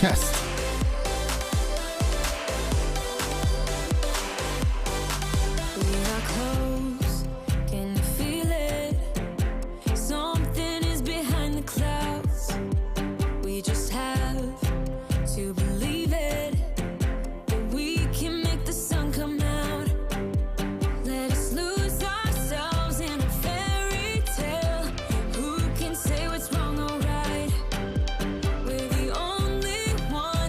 Podcast. One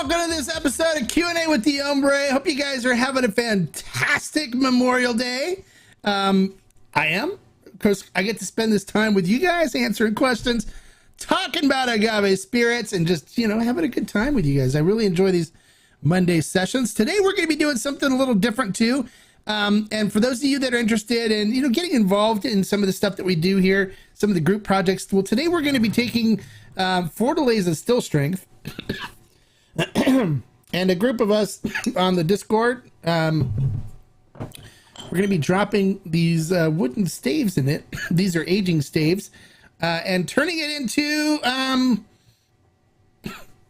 welcome to this episode of Q&A with the Hombre. Hope you guys are having a fantastic Memorial Day. I am, because I get to spend this time with you guys answering questions, talking about agave spirits, and just, having a good time with you guys. I really enjoy these Monday sessions. Today we're going to be doing something a little different too. And for those of you that are interested in, getting involved in some of the stuff that we do here, some of the group projects, well, today we're going to be taking 4 delays of still strength. And a group of us on the Discord, we're going to be dropping these wooden staves in it. These are aging staves, and turning it into an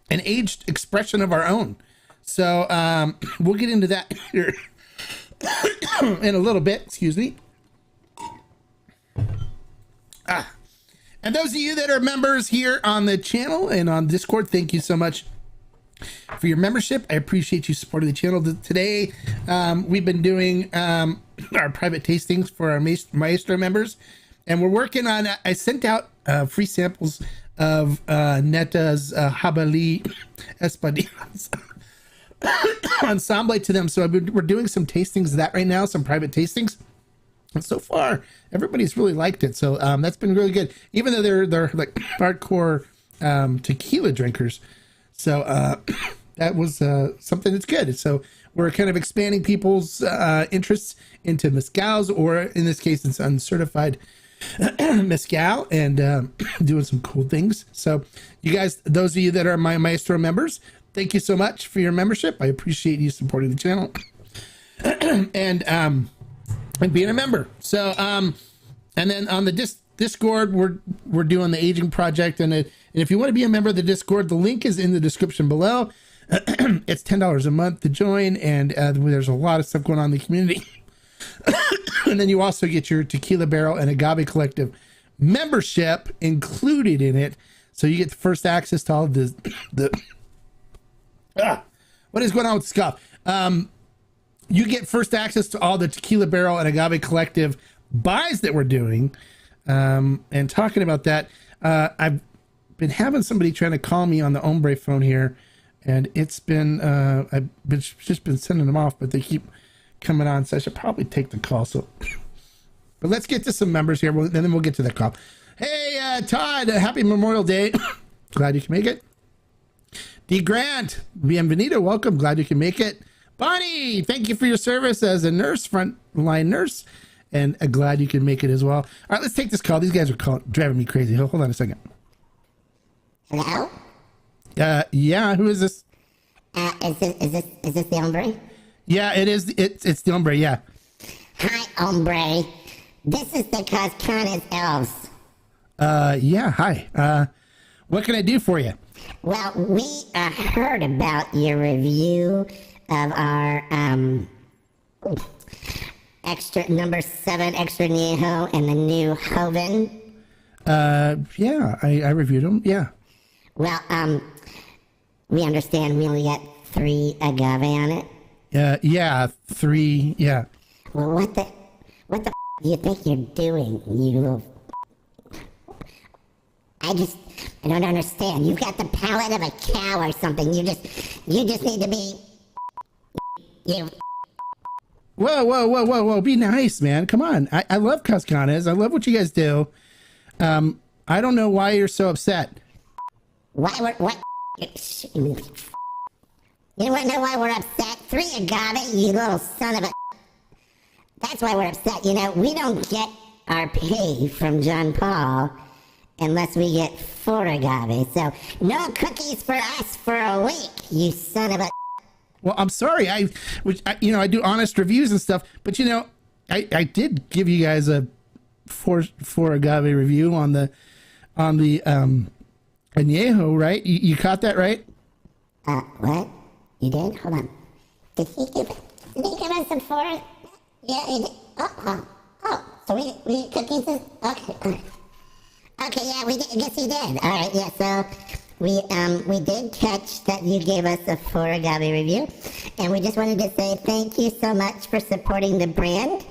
aged expression of our own. So we'll get into that here in a little bit. Excuse me. And those of you that are members here on the channel and on Discord, thank you so much for your membership. I appreciate you supporting the channel. Today, we've been doing our private tastings for our Maestro members, and we're working on, I sent out free samples of Neta's Jabali Espadinas Ensemble to them. So we're doing some tastings of that right now, some private tastings. And so far, everybody's really liked it. So that's been really good, even though they're like hardcore tequila drinkers. So that was something that's good. So we're kind of expanding people's interests into mezcals, or in this case, it's uncertified mezcal, and doing some cool things. So you guys, those of you that are my Maestro members, thank you so much for your membership. I appreciate you supporting the channel and being a member. So and then on the Discord, we're doing the aging project, and if you want to be a member of the Discord, the link is in the description below. It's $10 a month to join, and there's a lot of stuff going on in the community. And then you also get your Tequila Barrel and Agave Collective membership included in it, so you get the first access to all of the what is going on with the scuff? You get first access to all the Tequila Barrel and Agave Collective buys that we're doing. And talking about that, I've been having somebody trying to call me on the Hombre phone here, and it's been I've just been sending them off, but they keep coming on, so I should probably take the call. So, but let's get to some members here, and then we'll get to the call. Hey, Todd, happy Memorial Day. Glad you can make it. D. Grant, bienvenido, welcome. Glad you can make it. Bonnie, thank you for your service as a nurse, frontline nurse, and glad you can make it as well. All right, let's take this call. These guys are driving me crazy. Hold on a second. Hello? Yeah, who is this? Is this the Hombre? Yeah, it is. It's the Hombre, yeah. Hi, Hombre. This is the Cascanas Elves. Yeah, hi. What can I do for you? Well, we heard about your review of our extra number 7 extra Niejo and the new Hoven. Yeah, I reviewed them. Yeah. Well, we understand we only got 3 agave on it. Yeah, 3. Yeah. Well, what the do you think you're doing, you little? I don't understand. You've got the palate of a cow or something. You just need to be. Whoa. Be nice, man. Come on. I love Cascanas. I love what you guys do. I don't know why you're so upset. What? You want to know why we're upset? 3 agave, you little son of a. That's why we're upset. We don't get our pay from John Paul unless we get 4 agave. So no cookies for us for a week, you son of a. Well, I'm sorry. I do honest reviews and stuff, but I did give you guys a 4 agave review on the añejo, right? You caught that, right? What? You did? Hold on. Did he give us a 4? Yeah, he did. Oh. So we cookies? Okay. Okay, yeah, we did. I guess he did. All right, yeah. So we did catch that you gave us a 4 agave review, and we just wanted to say thank you so much for supporting the brand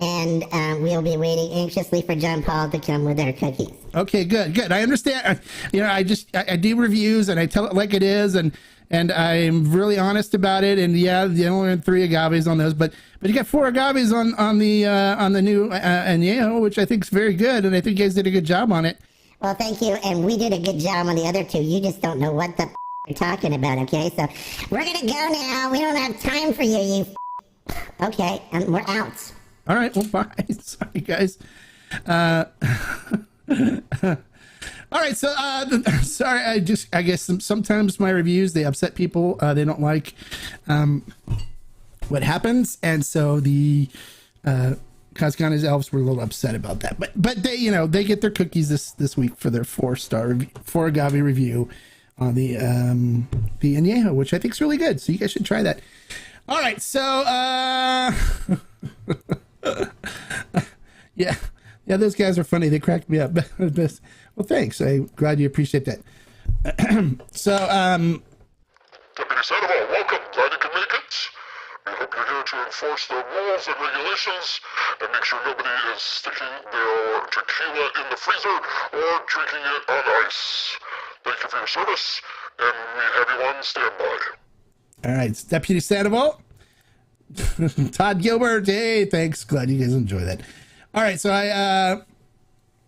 and we'll be waiting anxiously for John Paul to come with our cookies. Okay, good. I understand. I do reviews and I tell it like it is, and I'm really honest about it. And yeah, you only had 3 agaves on those, but you got 4 agaves on the new añejo, which I think is very good, and I think you guys did a good job on it. Well, thank you, and we did a good job on the other 2. You just don't know what the you're talking about, okay? So we're gonna go now. We don't have time for you. Okay, and we're out. All right, well, bye. Sorry, guys. All right, so sorry. I guess sometimes my reviews, they upset people. They don't like what happens, and so the Cascanes elves were a little upset about that. But they, they get their cookies this week for their 4-star 4 agave review on the añejo, which I think is really good. So you guys should try that. All right, so yeah, those guys are funny. They cracked me up. Well, thanks. I'm glad you appreciate that. So, Deputy Sandoval, welcome. Glad you can make it. We hope you're here to enforce the rules and regulations and make sure nobody is sticking their tequila in the freezer or drinking it on ice. Thank you for your service, and we have you on standby. all right, it's Deputy Sandoval. Todd Gilbert. Hey, thanks. Glad you guys enjoy that. All right, so I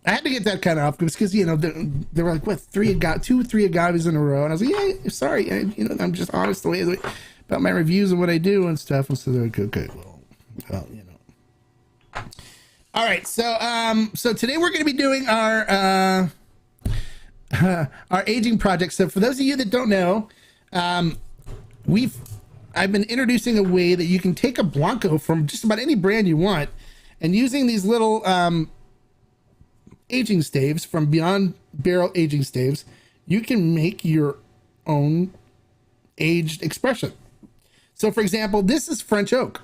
had to get that kind of off because they were like, what, 3 agaves in a row, and I was like, yeah, sorry, I'm just honest the way about my reviews and what I do and stuff. And so they're like, okay, well, All right, so today we're going to be doing our aging project. So for those of you that don't know, I've been introducing a way that you can take a Blanco from just about any brand you want, and using these little aging staves from Beyond Barrel Aging Staves, you can make your own aged expression. So, for example, this is French oak,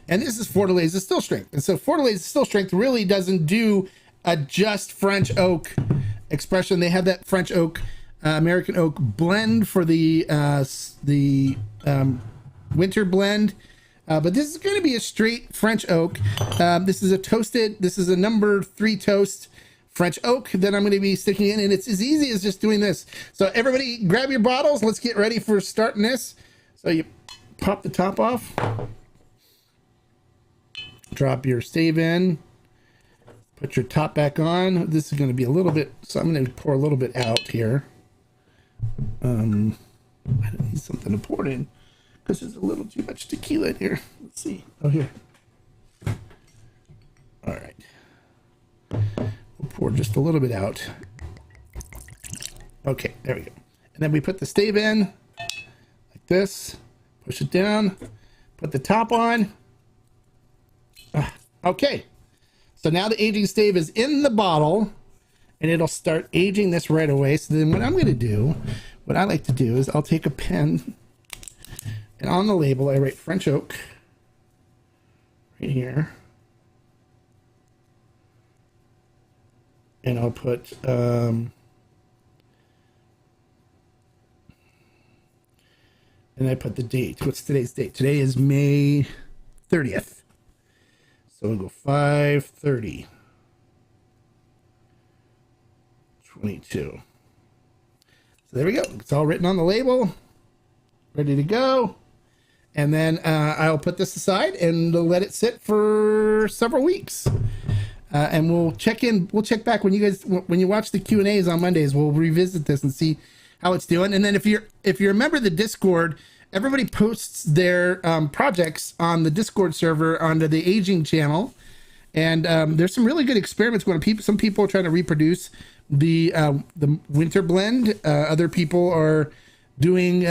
and this is Fortaleza Still Strength. And so, Fortaleza Still Strength really doesn't do a just French oak expression. They have that French oak, American oak blend for the winter blend. But this is going to be a straight French oak. This is a number 3 toast French oak that I'm going to be sticking in, and it's as easy as just doing this. So everybody grab your bottles. Let's get ready for starting this. So you pop the top off, drop your stave in, put your top back on. This is going to be a little bit, so I'm going to pour a little bit out here. I need something to pour it in, because there's a little too much tequila in here. Let's see. Oh, here. All right. We'll pour just a little bit out. Okay, there we go. And then we put the stave in like this. Push it down. Put the top on. Okay. So now the aging stave is in the bottle, and it'll start aging this right away. So then what I'm going to do, what I like to do is I'll take a pen, and on the label, I write French oak right here. And I'll put, and I put the date. What's today's date? Today is May 30th. So we'll go 5/30/22. So there we go. It's all written on the label. Ready to go. And then I'll put this aside and let it sit for several weeks. And we'll check back when you watch the Q&As on Mondays. We'll revisit this and see how it's doing. And then if you're a member of the Discord, everybody posts their projects on the Discord server onto the aging channel. And there's some really good experiments going on. Some people are trying to reproduce the winter blend. Other people are doing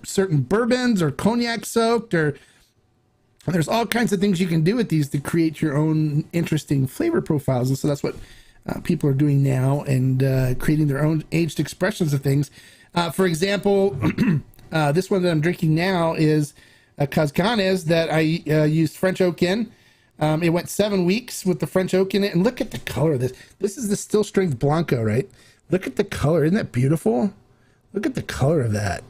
certain bourbons or cognac soaked, or there's all kinds of things you can do with these to create your own interesting flavor profiles. And so that's what people are doing now, and creating their own aged expressions of things. For example, this one that I'm drinking now is a Cascanes that I used French oak in. It went 7 weeks with the French oak in it. And look at the color of this. This is the Still Strength Blanco, right? Look at the color. Isn't that beautiful? Look at the color of that.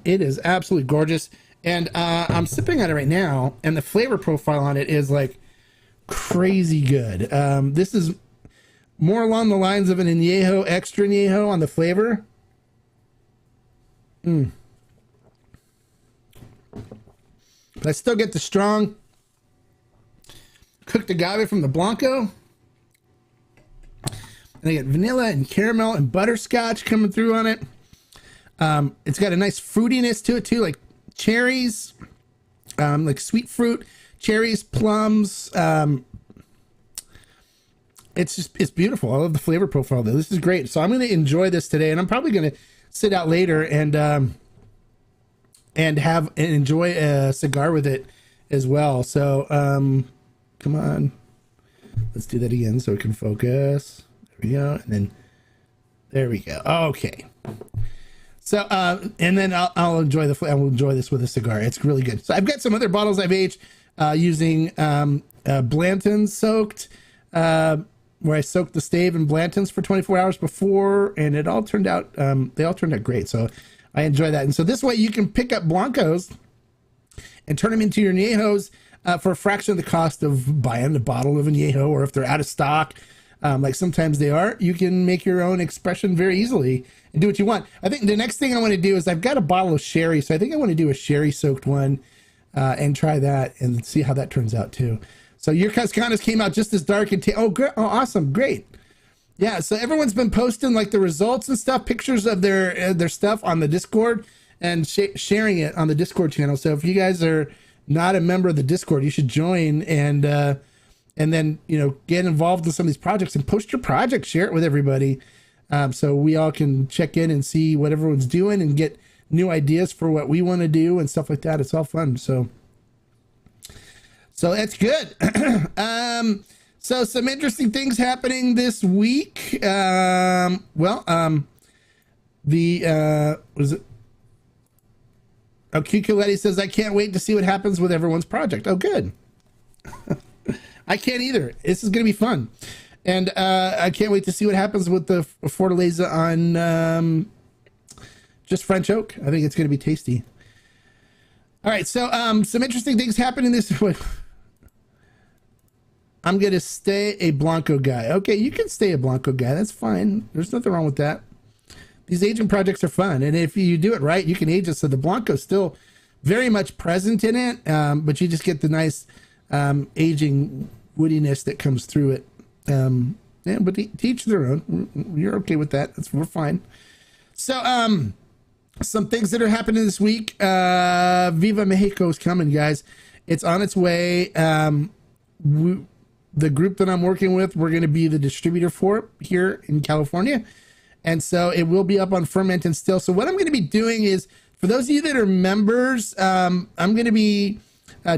It is absolutely gorgeous. And I'm sipping on it right now, and the flavor profile on it is like crazy good. This is more along the lines of an añejo, extra añejo on the flavor. But I still get the strong cooked agave from the Blanco. And I get vanilla and caramel and butterscotch coming through on it. It's got a nice fruitiness to it too, like cherries, like sweet fruit, cherries, plums. It's beautiful. I love the flavor profile though. This is great. So I'm going to enjoy this today, and I'm probably going to sit out later and enjoy a cigar with it as well. So come on, let's do that again so we can focus. There we go, and then there we go. Okay. So and then I'll enjoy I will enjoy this with a cigar. It's really good. So I've got some other bottles I've aged using Blanton's soaked. Where I soaked the stave in Blanton's for 24 hours before, and it all turned out, they all turned out great. So I enjoy that. And so this way you can pick up Blancos and turn them into your añejos for a fraction of the cost of buying a bottle of añejo, or if they're out of stock, like sometimes they are, you can make your own expression very easily and do what you want. I think the next thing I want to do is I've got a bottle of sherry, so I think I want to do a sherry soaked one and try that and see how that turns out too. So your Cascanas came out just as dark and oh, awesome, great. Yeah, so everyone's been posting like the results and stuff, pictures of their stuff on the Discord and sharing it on the Discord channel. So if you guys are not a member of the Discord, you should join and then get involved in some of these projects and post your project, share it with everybody, so we all can check in and see what everyone's doing and get new ideas for what we want to do and stuff like that. It's all fun. So that's good. So some interesting things happening this week. What is it? Oh, Cuculetti says, I can't wait to see what happens with everyone's project. Oh, good. I can't either. This is going to be fun. And I can't wait to see what happens with the Fortaleza on just French oak. I think it's going to be tasty. All right, so some interesting things happening this week. I'm going to stay a Blanco guy. Okay, you can stay a Blanco guy. That's fine. There's nothing wrong with that. These aging projects are fun. And if you do it right, you can age it. So the Blanco's still very much present in it, but you just get the nice aging woodiness that comes through it. But to each their own. You're okay with that. We're fine. So some things that are happening this week. Viva Mexico is coming, guys. It's on its way. The group that I'm working with, we're going to be the distributor for it here in California. And so it will be up on Ferment and Still. So what I'm going to be doing is, for those of you that are members, I'm going to be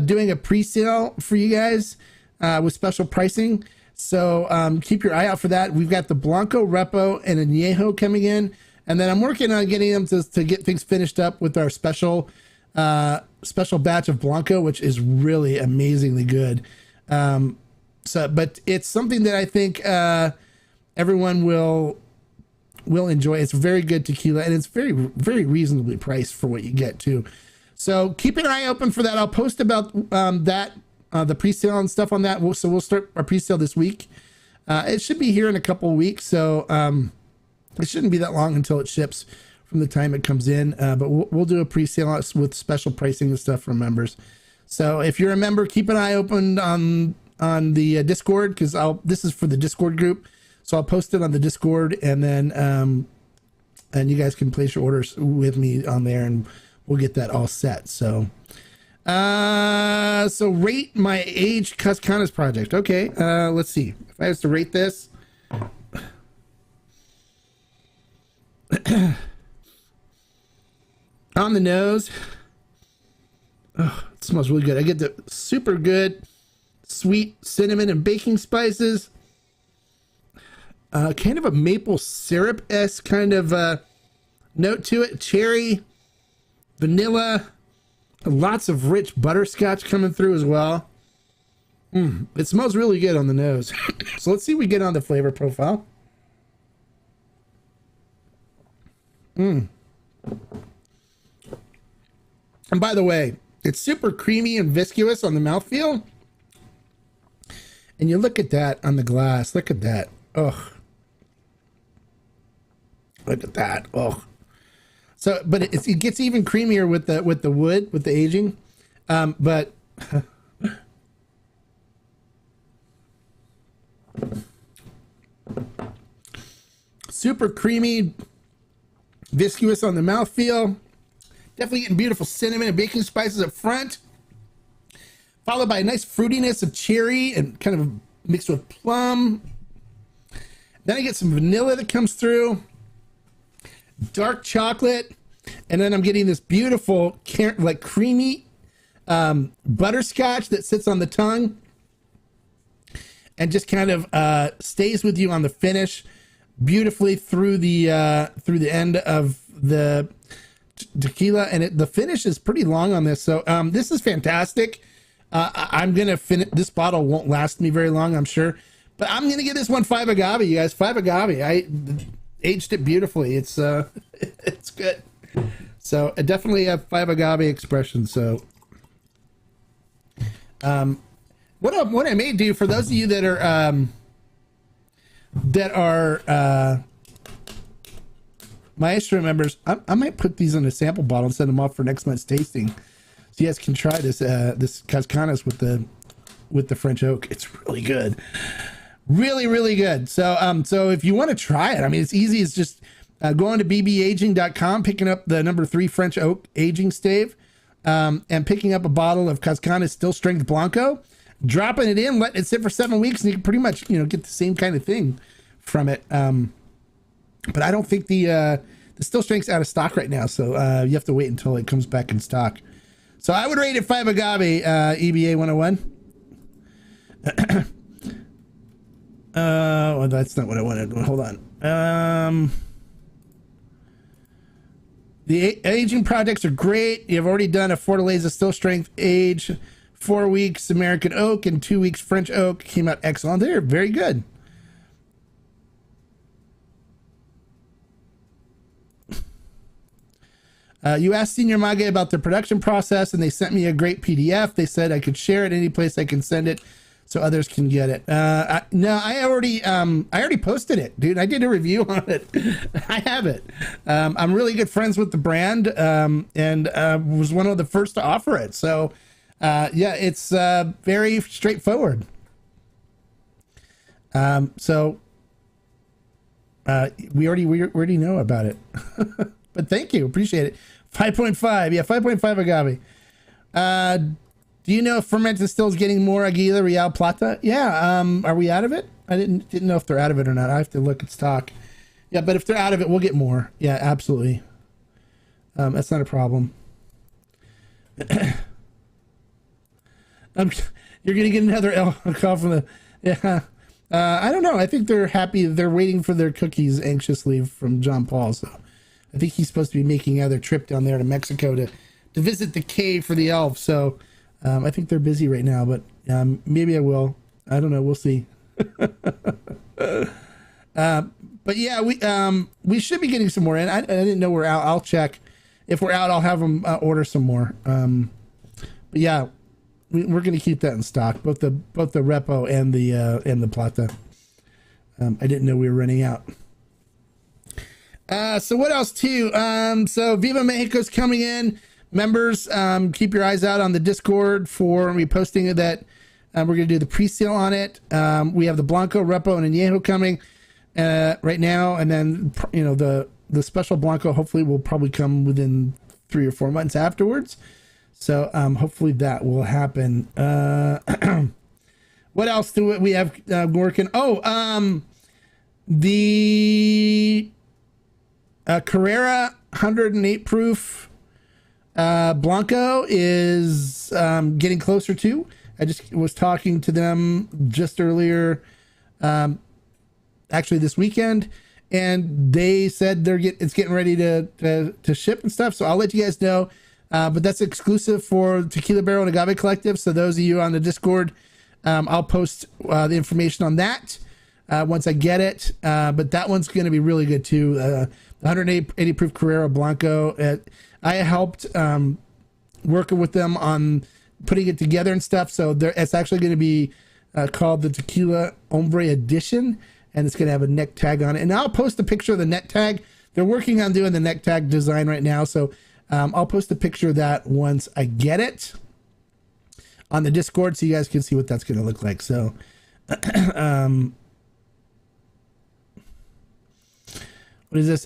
doing a pre-sale for you guys with special pricing. So keep your eye out for that. We've got the Blanco, Repo, and Añejo coming in. And then I'm working on getting them to get things finished up with our special batch of Blanco, which is really amazingly good. But it's something that I think everyone will enjoy. It's very good tequila, and it's very, very reasonably priced for what you get too. So keep an eye open for that. I'll post about the pre-sale and stuff on that. So we'll start our pre-sale this week. It should be here in a couple of weeks, so it shouldn't be that long until it ships from the time it comes in. But we'll do a pre-sale with special pricing and stuff for members. So if you're a member, keep an eye open on the Discord, because this is for the Discord group. So I'll post it on the Discord, and then and you guys can place your orders with me on there, and we'll get that all set. So rate my aged Cascanas project. Okay, let's see. If I was to rate this, on the nose, oh, it smells really good. I get the super good sweet cinnamon and baking spices. Kind of a maple syrup-esque kind of note to it. Cherry, vanilla, lots of rich butterscotch coming through as well. It smells really good on the nose. So let's see what we get on the flavor profile. And by the way, it's super creamy and viscous on the mouthfeel. And you look at that on the glass. Look at that. Ugh. Look at that. Ugh. So, but it gets even creamier with the wood, with the aging. But super creamy, viscous on the mouthfeel. Definitely getting beautiful cinnamon and baking spices up front, followed by a nice fruitiness of cherry and kind of mixed with plum. Then I get some vanilla that comes through, dark chocolate, and then I'm getting this beautiful, like creamy butterscotch that sits on the tongue and just kind of stays with you on the finish beautifully through the end of the tequila. And the finish is pretty long on this, so this is fantastic. I'm gonna finish. This bottle won't last me very long, I'm sure, but I'm gonna give this one 5 agave, you guys. 5 agave. I aged it beautifully. It's it's good. So I definitely have 5 agave expression. So what I may do for those of you that are Maestro members, I might put these in a sample bottle and send them off for next month's tasting, so you guys can try this Cascanas with the French oak. It's really good, really good. So so if you want to try it, I mean, it's easy. It's just going to bbaging.com, picking up the number 3 French oak aging stave, and picking up a bottle of Cascanas still strength Blanco, dropping it in, letting it sit for 7 weeks, and you can pretty much get the same kind of thing from it. But I don't think the still strength's out of stock right now, so you have to wait until it comes back in stock. So I would rate it 5 agave, EBA 101. Well, that's not what I wanted. Hold on. The aging projects are great. You've already done a Fortaleza still strength age, 4 weeks American oak and 2 weeks French oak. Came out excellent. They're very good. You asked Senior Mage about the production process, and they sent me a great PDF. They said I could share it any place I can send it, so others can get it. No, I already posted it, dude. I did a review on it. I have it. I'm really good friends with the brand, and was one of the first to offer it. So, yeah, it's very straightforward. So we already know about it. But thank you, appreciate it. 5.5, yeah, 5.5 agave. Do you know if fermented still is getting more Aguila Real Plata? Yeah. Are we out of it? I didn't know if they're out of it or not. I have to look at stock. Yeah, but if they're out of it, we'll get more. Yeah, absolutely. That's not a problem. You're gonna get another call from the. Yeah. I don't know. I think they're happy. They're waiting for their cookies anxiously from John Paul. So I think he's supposed to be making another trip down there to Mexico to visit the cave for the elf. So I think they're busy right now, but maybe I will. I don't know. We'll see. But yeah, we should be getting some more in. I didn't know we're out. I'll check. If we're out, I'll have them order some more. But yeah, we're going to keep that in stock, both the Repo and the Plata. I didn't know we were running out. So what else too? So Viva Mexico's coming in. Members, keep your eyes out on the Discord for reposting of that. We're going to do the pre-sale on it. We have the Blanco, Repo, and Añejo coming right now, and then the special Blanco hopefully will probably come within 3 or 4 months afterwards. So hopefully that will happen. What else do we have working? The Carrera 108 proof Blanco is getting closer to. I just was talking to them just earlier, actually this weekend, and they said it's getting ready to ship and stuff. So I'll let you guys know. But that's exclusive for Tequila Barrel and Agave Collective. So those of you on the Discord, I'll post the information on that once I get it. But that one's going to be really good too. The 180 proof Carrera Blanco. I helped working with them on putting it together and stuff. So it's actually going to be called the Tequila Hombre Edition, and it's going to have a neck tag on it. And I'll post a picture of the neck tag. They're working on doing the neck tag design right now, so I'll post a picture of that once I get it on the Discord, so you guys can see what that's going to look like. So, what is this?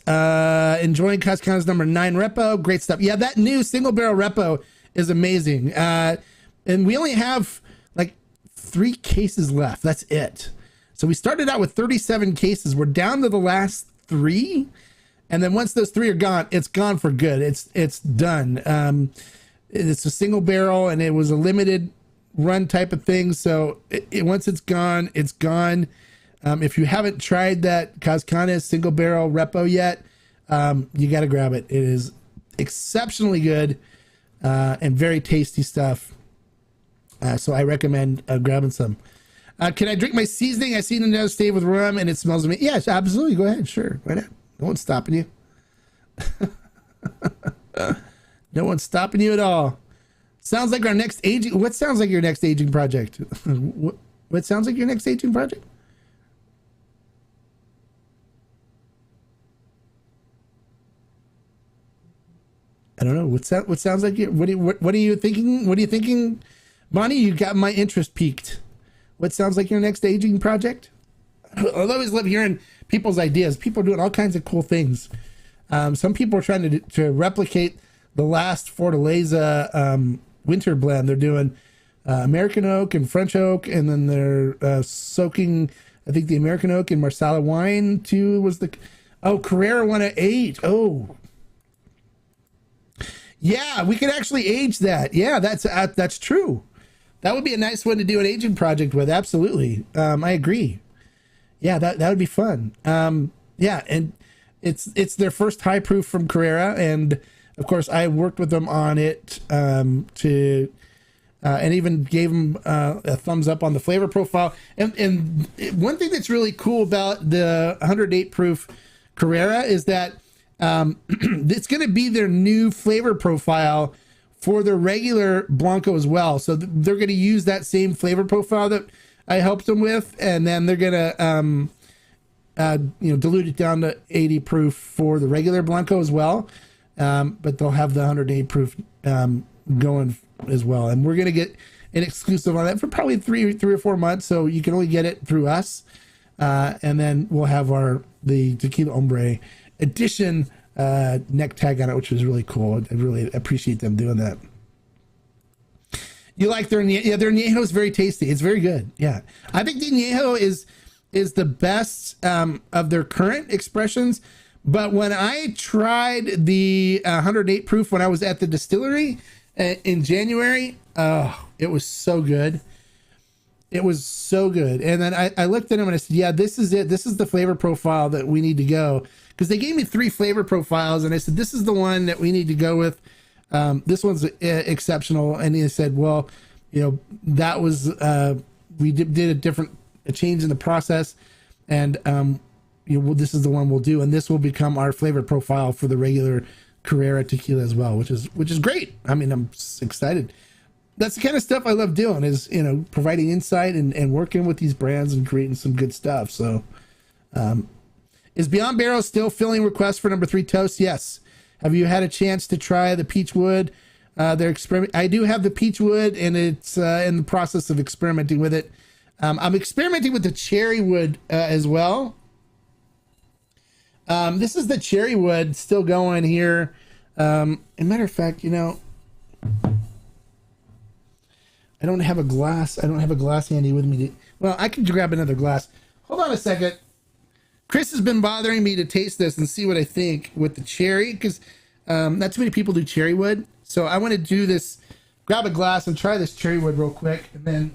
Enjoying Cascana's number 9 repo. Great stuff. Yeah, that new single barrel repo is amazing. And we only have like 3 cases left. That's it. So we started out with 37 cases. We're down to the last 3. And then once those 3 are gone, it's gone for good. It's done. It's a single barrel, and it was a limited run type of thing. So once it's gone, it's gone. If you haven't tried that Cascana single barrel repo yet, you got to grab it. It is exceptionally good and very tasty stuff. So I recommend grabbing some. Can I drink my seasoning? I seen another stave with rum and it smells amazing. Yes, absolutely. Go ahead. Sure. Why not? No one's stopping you. No one's stopping you at all. Sounds like our next aging. What sounds like your next aging project? What sounds like your next aging project? I don't know. What sounds like you? What are you thinking? What are you thinking, Bonnie? You got my interest piqued. What sounds like your next aging project? I always love hearing people's ideas. People are doing all kinds of cool things. Some people are trying to replicate the last Fortaleza winter blend. They're doing American oak and French oak, and then they're soaking, I think, the American oak in Marsala wine too. Was the Carrera 108? Oh, yeah, we could actually age that. Yeah, that's true. That would be a nice one to do an aging project with. Absolutely, I agree. Yeah, that would be fun. Yeah, and it's their first high proof from Carrera, and of course I worked with them on it and even gave them a thumbs up on the flavor profile. And one thing that's really cool about the 108 proof Carrera is that it's going to be their new flavor profile for their regular Blanco as well. So they're going to use that same flavor profile that I helped them with, and then they're going to dilute it down to 80 proof for the regular Blanco as well. But they'll have the 108 proof going as well, and we're going to get an exclusive on that for probably three or 4 months. So you can only get it through us, and then we'll have the Tequila Hombre edition neck tag on it, which was really cool. I really appreciate them doing that. You like their añejo is very tasty. It's very good. Yeah, I think the añejo is the best of their current expressions. But when I tried the 108 proof when I was at the distillery in January, it was so good. It was so good. And then I looked at them and I said, yeah, this is it. This is the flavor profile that we need to go. Because they gave me 3 flavor profiles, and I said, this is the one that we need to go with. This one's exceptional. And he said, well, that was, we did a change in the process, and this is the one we'll do, and this will become our flavor profile for the regular Carrera tequila as well, which is great. I mean, I'm excited. That's the kind of stuff I love doing, is providing insight and working with these brands and creating some good stuff. So is Beyond Barrel still filling requests for number 3 toast? Yes. Have you had a chance to try the peachwood? I do have the peachwood, and it's in the process of experimenting with it. I'm experimenting with the cherry wood as well. This is the cherry wood still going here. As a matter of fact, I don't have a glass. I don't have a glass handy with me. Well, I can grab another glass. Hold on a second. Chris has been bothering me to taste this and see what I think with the cherry, because not too many people do cherry wood. So I want to do this, grab a glass and try this cherry wood real quick, and then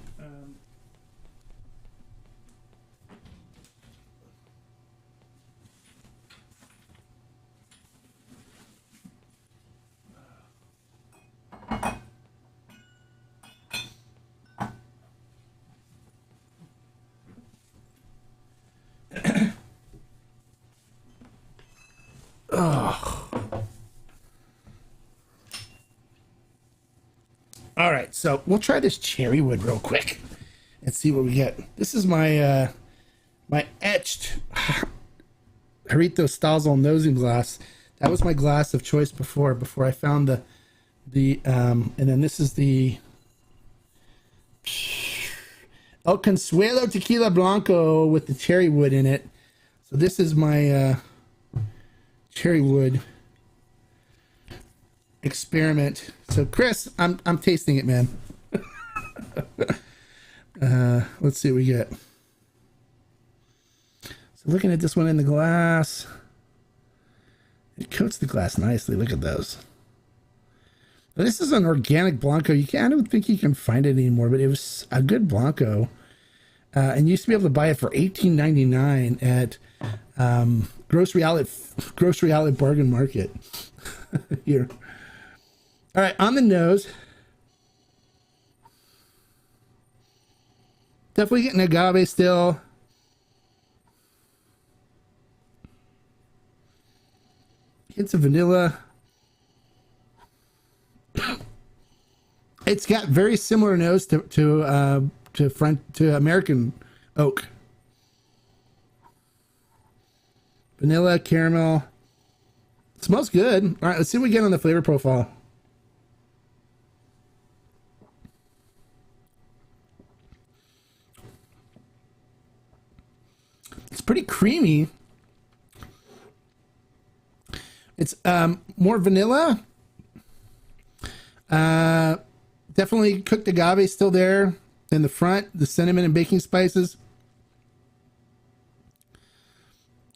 All right, so we'll try this cherry wood real quick and see what we get. This is my my etched Jarrito Stazel nosing glass. That was my glass of choice before I found the and then this is the El Consuelo Tequila Blanco with the cherry wood in it. So this is my cherry wood experiment. So Chris, I'm tasting it, man. Let's see what we get. So looking at this one in the glass, it coats the glass nicely. Look at those. Now, this is an organic Blanco. I don't think you can find it anymore, but it was a good Blanco. And you used to be able to buy it for $18.99 at grocery outlet bargain market. Here. All right, on the nose. Definitely getting agave still. Hints of vanilla. It's got very similar nose to American oak. Vanilla, caramel. It smells good. All right, let's see what we get on the flavor profile. It's pretty creamy. It's more vanilla. Definitely cooked agave still there in the front. The cinnamon and baking spices.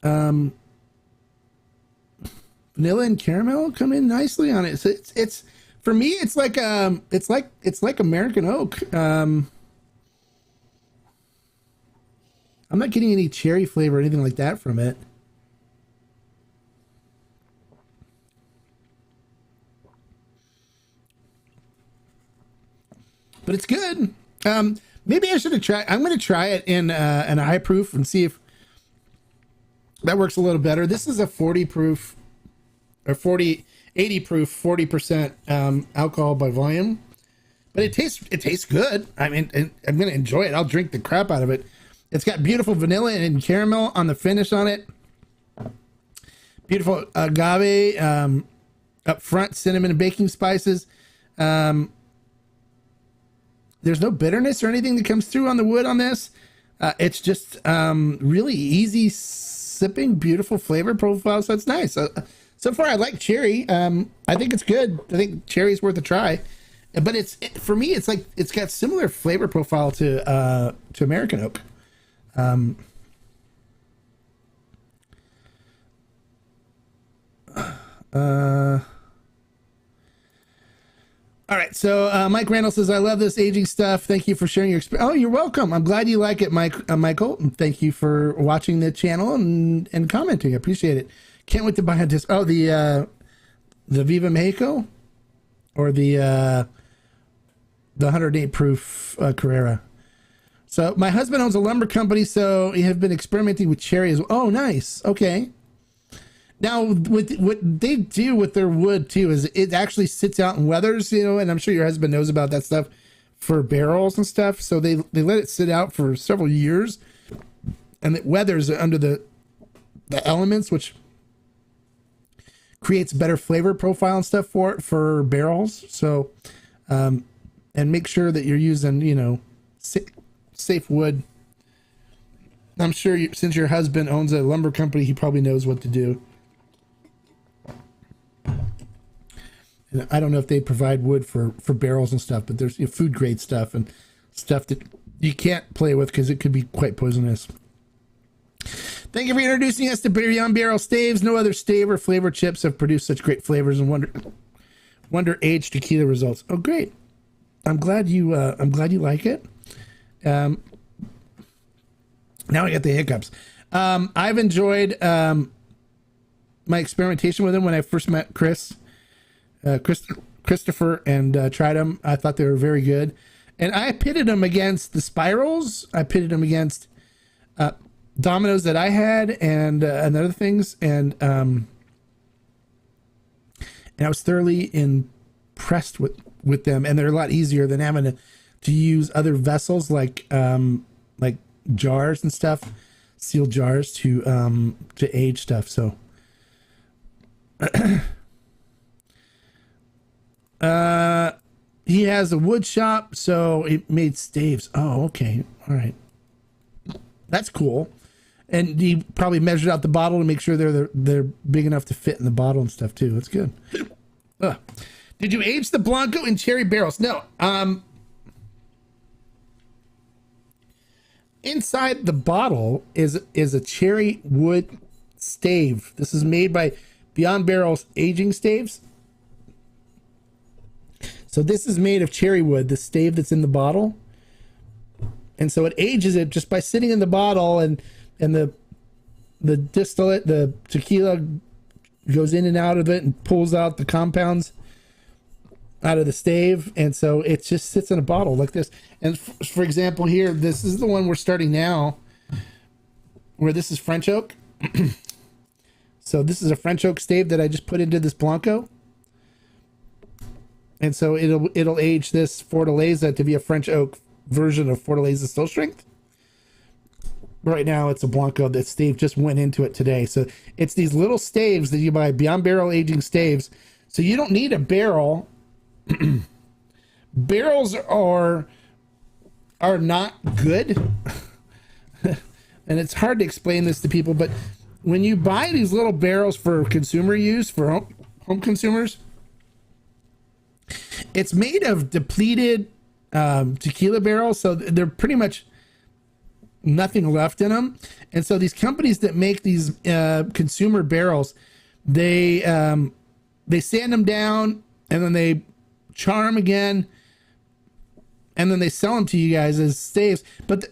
Vanilla and caramel come in nicely on it. So it's for me. It's like American oak. I'm not getting any cherry flavor or anything like that from it. But it's good. Maybe I should have tried. I'm going to try it in an high proof and see if that works a little better. This is a 40 proof or 80 proof, 40% alcohol by volume. But it tastes good. I mean, I'm going to enjoy it. I'll drink the crap out of it. It's got beautiful vanilla and caramel on the finish on it. Beautiful agave up front, cinnamon and baking spices. There's no bitterness or anything that comes through on the wood on this. It's just really easy sipping, beautiful flavor profile. So it's nice. So far, I like cherry. I think it's good. I think cherry's worth a try. But for me, it's like it's got similar flavor profile to American oak. All right, so Mike Randall says, I love this aging stuff. Thank you for sharing your experience. Oh, you're welcome. I'm glad you like it, Michael. And thank you for watching the channel and commenting. I appreciate it. Can't wait to buy a disc. Oh, the Viva Mexico or the 108 proof Carrera. So my husband owns a lumber company, so we have been experimenting with cherry as well. Oh, nice. Okay. Now, what they do with their wood, too, is it actually sits out in weathers, and I'm sure your husband knows about that stuff for barrels and stuff. So they let it sit out for several years, and it weathers under the elements, which creates better flavor profile and stuff for barrels. So, and make sure that you're using, safe wood. I'm sure since your husband owns a lumber company, he probably knows what to do. And I don't know if they provide wood for barrels and stuff, but there's food grade stuff and stuff that you can't play with because it could be quite poisonous. Thank you for introducing us to Beyond Barrel Staves. No other stave or flavor chips have produced such great flavors and wonder aged tequila results. Oh, great! I'm glad you like it. Now I got the hiccups. I've enjoyed my experimentation with him when I first met Christopher and tried them. I thought they were very good, and I pitted them against the spirals. I pitted them against dominoes that I had and other things, and I was thoroughly impressed with with them, and they're a lot easier than having to use other vessels like jars and stuff, sealed jars to age stuff. So he has a wood shop, so it made staves. Oh, okay. All right. That's cool. And he probably measured out the bottle to make sure they're big enough to fit in the bottle and stuff too. That's good. Did you age the Blanco in cherry barrels? No. Inside the bottle is a cherry wood stave. This is made by Beyond Barrel's aging staves. So this is made of cherry wood, the stave that's in the bottle. And so it ages it just by sitting in the bottle, and the distillate, the tequila goes in and out of it and pulls out the compounds out of the stave. And so it just sits in a bottle like this. And for example, here, this is the one we're starting now, where this is French oak. So this is a French oak stave that I just put into this Blanco. And so it'll age this Fortaleza to be a French oak version of Fortaleza Still Strength. Right now it's a Blanco. That stave just went into it today. So it's these little staves that you buy, Beyond Barrel aging staves. So you don't need a barrel. Barrels are not good. And it's hard to explain this to people, but when you buy these little barrels for consumer use, for home consumers, it's made of depleted tequila barrels, so they're pretty much nothing left in them. And so these companies that make these consumer barrels, they sand them down, and then they char them again, and then they sell them to you guys as staves,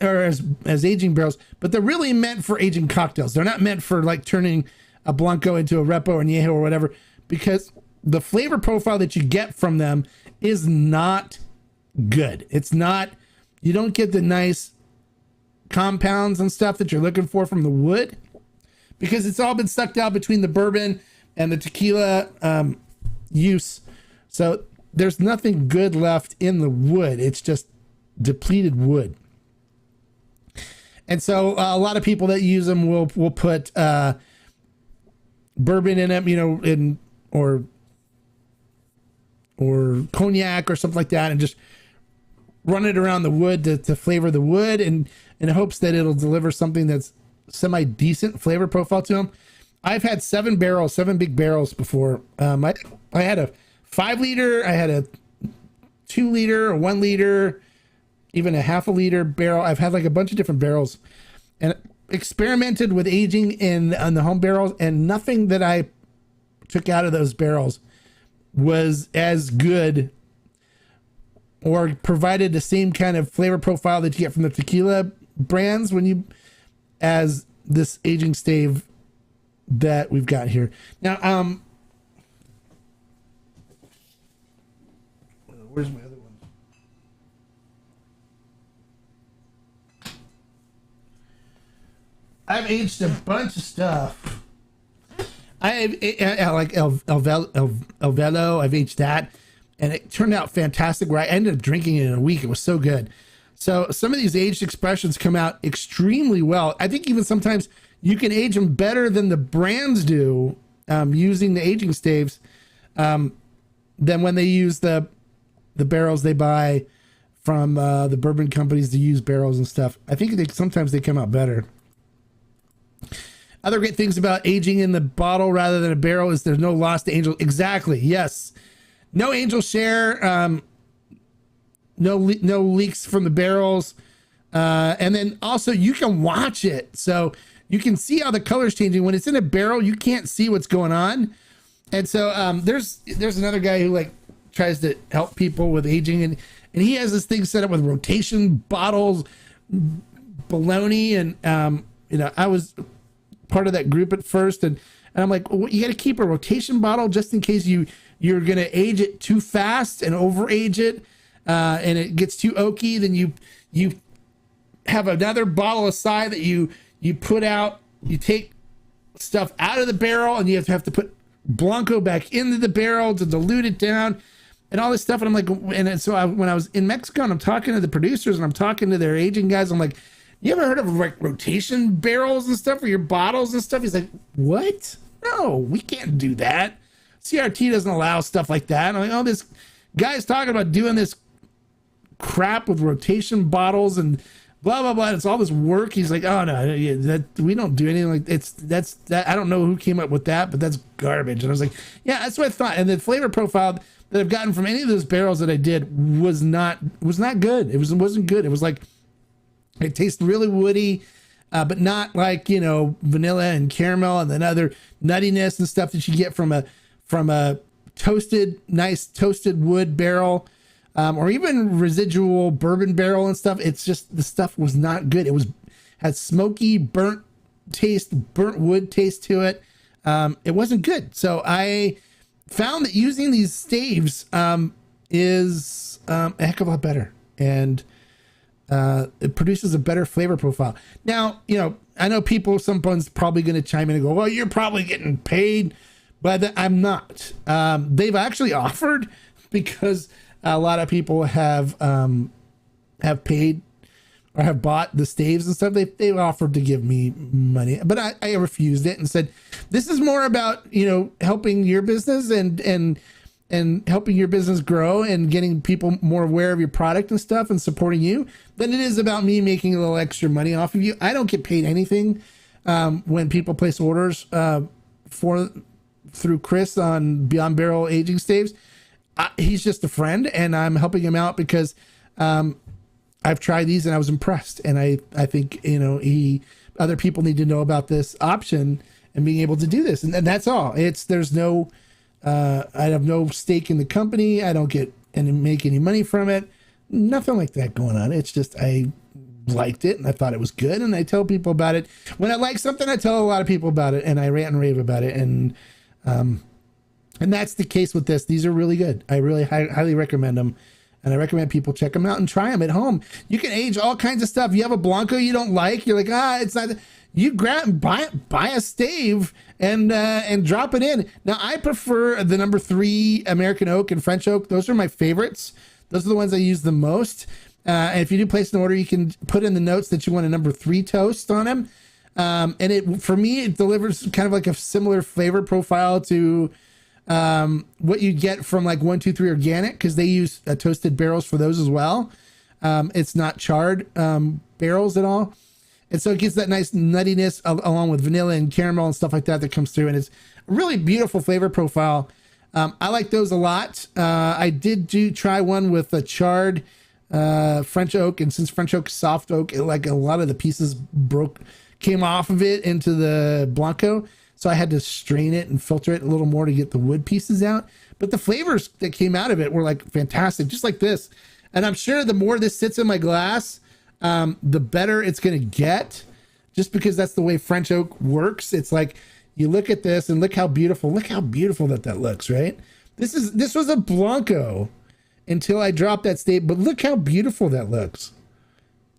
or as aging barrels. But they're really meant for aging cocktails. They're not meant for like turning a Blanco into a Repo or Añejo or whatever, because the flavor profile that you get from them is not good. It's not, you don't get the nice compounds and stuff that you're looking for from the wood, because it's all been sucked out between the bourbon and the tequila use. So there's nothing good left in the wood. It's just depleted wood. And so a lot of people that use them will put bourbon in them, or cognac or something like that, and just run it around the wood to flavor the wood, and in hopes that it'll deliver something that's semi decent flavor profile to them. I've had 7 big barrels before. I had a 5 liter, I had a 2 liter, a 1 liter, even a half a liter barrel. I've had like a bunch of different barrels, and experimented with aging on the home barrels, and nothing that I took out of those barrels was as good or provided the same kind of flavor profile that you get from the tequila brands as this aging stave that we've got here. Now, where's my other one? I've aged a bunch of stuff. I like El Velo. I've aged that, and it turned out fantastic. Where I ended up drinking it in a week. It was so good. So some of these aged expressions come out extremely well. I think even sometimes you can age them better than the brands do, using the aging staves, than when they use the barrels they buy from the bourbon companies to use barrels and stuff. I think sometimes they come out better. Other great things about aging in the bottle rather than a barrel is there's no loss to angel. Exactly. Yes. No angel share. No leaks from the barrels. And then also you can watch it. So you can see how the color's changing. When it's in a barrel, you can't see what's going on. And so there's another guy who like tries to help people with aging, and he has this thing set up with rotation bottles, baloney. And I was part of that group at first, and I'm like, well, you got to keep a rotation bottle just in case you're gonna age it too fast and over age it, and it gets too oaky. Then you have another bottle aside that you put out. You take stuff out of the barrel, and you have to put Blanco back into the barrel to dilute it down. and all this stuff. And I'm like, when I was in Mexico and I'm talking to the producers and I'm talking to their aging guys, I'm like, you ever heard of like rotation barrels and stuff for your bottles and stuff? He's like, what? No, we can't do that. CRT doesn't allow stuff like that. And I'm like, oh, this guy's talking about doing this crap with rotation bottles and blah blah blah. It's all this work. He's like, oh no, that we don't do anything like that's that. I don't know who came up with that, but that's garbage. And I was like, yeah, that's what I thought. And the flavor profile that I've gotten from any of those barrels that I did was not good. It wasn't good. It was like, it tastes really woody, but not like, you know, vanilla and caramel and then other nuttiness and stuff that you get from a nice toasted wood barrel, or even residual bourbon barrel and stuff. It's just, the stuff was not good. It had smoky, burnt wood taste to it. It wasn't good. So I found that using these staves is a heck of a lot better, and it produces a better flavor profile. Now, you know, I know someone's probably going to chime in and go, well, you're probably getting paid, but I'm not. They've actually offered, because a lot of people have paid or have bought the staves and stuff. They've offered to give me money, but I refused it and said, this is more about, you know, helping your business and helping your business grow and getting people more aware of your product and stuff and supporting you than it is about me making a little extra money off of you. I don't get paid anything when people place orders through Chris on Beyond Barrel aging staves. He's just a friend, and I'm helping him out because I've tried these and I was impressed. And I think, you know, other people need to know about this option and being able to do this. And that's all. There's no, I have no stake in the company. I don't get and make any money from it. Nothing like that going on. It's just, I liked it and I thought it was good. And I tell people about it. When I like something, I tell a lot of people about it, and I rant and rave about it. And that's the case with this. These are really good. I really highly recommend them. And I recommend people check them out and try them at home. You can age all kinds of stuff. You have a Blanco you don't like, you're like, it's not. You grab and buy a stave and drop it in. Now, I prefer the number 3 American oak and French oak. Those are my favorites. Those are the ones I use the most. And if you do place an order, you can put in the notes that you want a number 3 toast on them. And for me, it delivers kind of like a similar flavor profile to what you get from like 123 Organic, because they use toasted barrels for those as well. It's not charred barrels at all. And so it gets that nice nuttiness along with vanilla and caramel and stuff like that comes through. And it's a really beautiful flavor profile. I like those a lot. I did try one with a charred French oak. And since French oak is soft oak, like a lot of the pieces came off of it into the Blanco. So I had to strain it and filter it a little more to get the wood pieces out. But the flavors that came out of it were like fantastic, just like this. And I'm sure the more this sits in my glass, the better it's going to get, just because that's the way French oak works. It's like, you look at this and look how beautiful that looks, right? This was a Blanco until I dropped that stave, but look how beautiful that looks.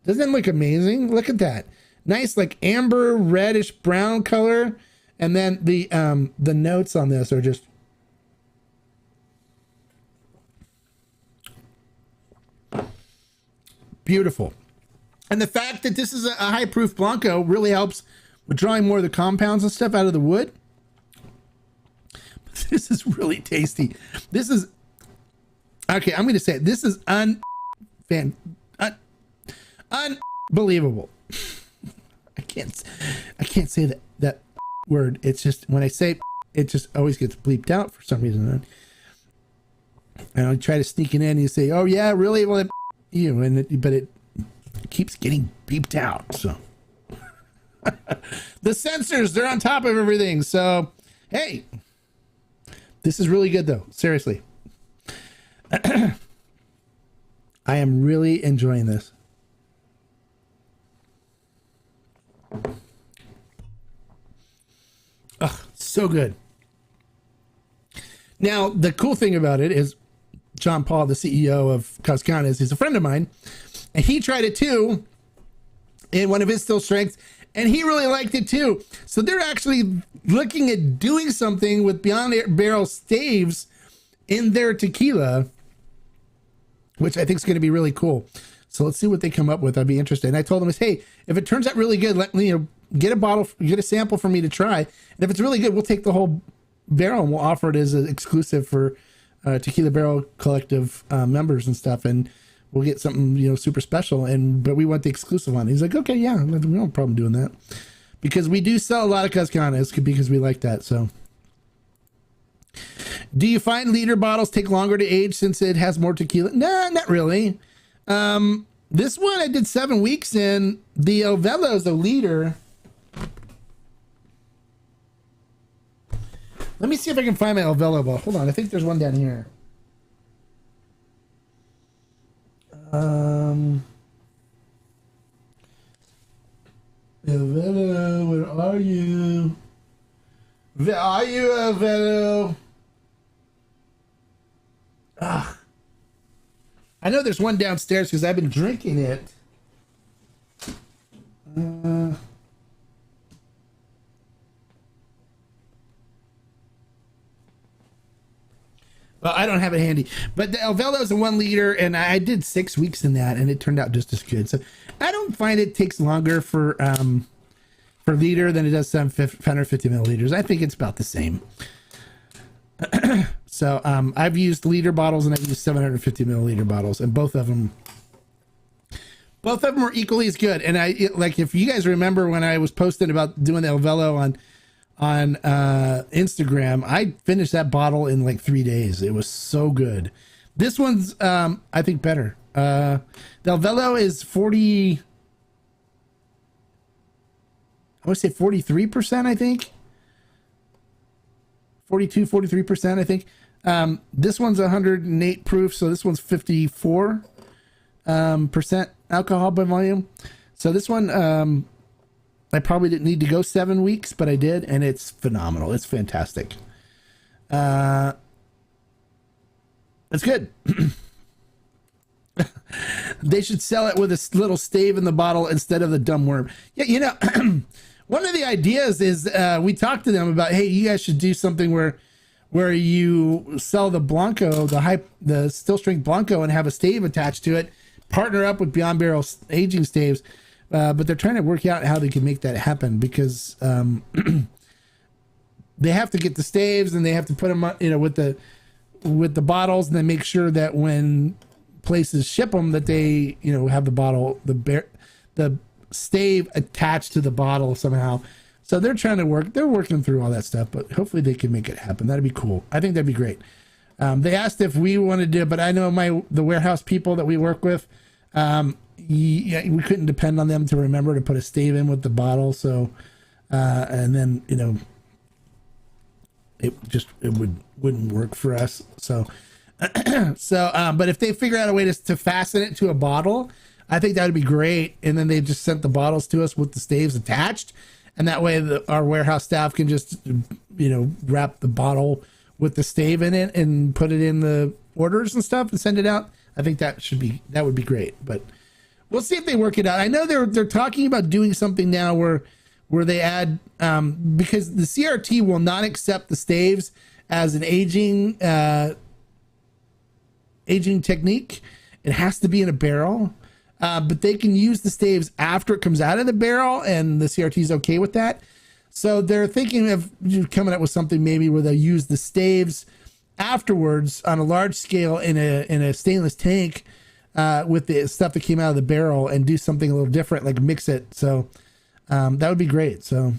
Doesn't that look amazing? Look at that. Nice, like amber, reddish brown color. And then the notes on this are just beautiful. And the fact that this is a high proof Blanco really helps with drawing more of the compounds and stuff out of the wood. This is really tasty. This is, okay, I'm going to say it. This is unbelievable. I can't say that word. It's just, when I say it just always gets bleeped out for some reason. And I try to sneak it in and you say, oh yeah, really? Well, but it keeps getting beeped out. So the censors, they're on top of everything. So, hey, this is really good though. Seriously. I am really enjoying this. Oh, so good. Now, the cool thing about it is John Paul, the CEO of Cascanas, is a friend of mine, and he tried it too in one of his still strengths, and he really liked it too. So they're actually looking at doing something with Beyond Barrel staves in their tequila which I think is going to be really cool. So let's see what they come up with. I'd be interested. And I told them, hey, if it turns out really good, let me get a bottle, get a sample for me to try. And if it's really good, we'll take the whole barrel and we'll offer it as an exclusive for Tequila Barrel Collective members and stuff. And we'll get something, super special. But we want the exclusive one. He's like, okay, yeah, we don't have a problem doing that. Because we do sell a lot of Cascanas because we like that. So, do you find liter bottles take longer to age since it has more tequila? Nah, not really. This one I did 7 weeks in. The Ovelo is a liter. Let me see if I can find my Ovelo bottle. Hold on, I think there's one down here. Ovelo, where are you? Where are you, Ovelo? Ah. I know there's one downstairs because I've been drinking it. Well, I don't have it handy. But the Ovelo is a 1 liter, and I did 6 weeks in that, and it turned out just as good. So I don't find it takes longer for liter than it does 750 milliliters. I think it's about the same. So I've used liter bottles and I've used 750 milliliter bottles, and both of them were equally as good. And if you guys remember when I was posting about doing the Ovelo on Instagram, I finished that bottle in like 3 days. It was so good. This one's I think better. The Ovelo is 40. I would say 43%. I think 43%. I think. This one's 108 proof, so this one's 54 percent alcohol by volume. So this one, I probably didn't need to go 7 weeks, but I did, and it's phenomenal. It's fantastic. It's good. They should sell it with a little stave in the bottle instead of the dumb worm. Yeah, one of the ideas is we talked to them about, hey, you guys should do something where you sell the Blanco, the still strength Blanco, and have a stave attached to it. Partner up with Beyond Barrel aging staves, but they're trying to work out how they can make that happen because they have to get the staves and they have to put them, with the bottles, and then make sure that when places ship them that they, have the bottle, the stave attached to the bottle somehow. So they're working through all that stuff, but hopefully they can make it happen. That'd be cool. I think that'd be great. They asked if we wanted to, but I know the warehouse people that we work with, we couldn't depend on them to remember to put a stave in with the bottle. So, and then, it wouldn't work for us. So, but if they figure out a way to fasten it to a bottle, I think that would be great. And then they just sent the bottles to us with the staves attached. And that way our warehouse staff can just, wrap the bottle with the stave in it and put it in the orders and stuff and send it out. I think that would be great, but we'll see if they work it out. I know they're talking about doing something now where they add, because the CRT will not accept the staves as an aging technique. It has to be in a barrel. But they can use the staves after it comes out of the barrel, and the CRT is okay with that. So they're thinking of coming up with something maybe where they'll use the staves afterwards on a large scale in a stainless tank with the stuff that came out of the barrel, and do something a little different, like mix it. So that would be great. So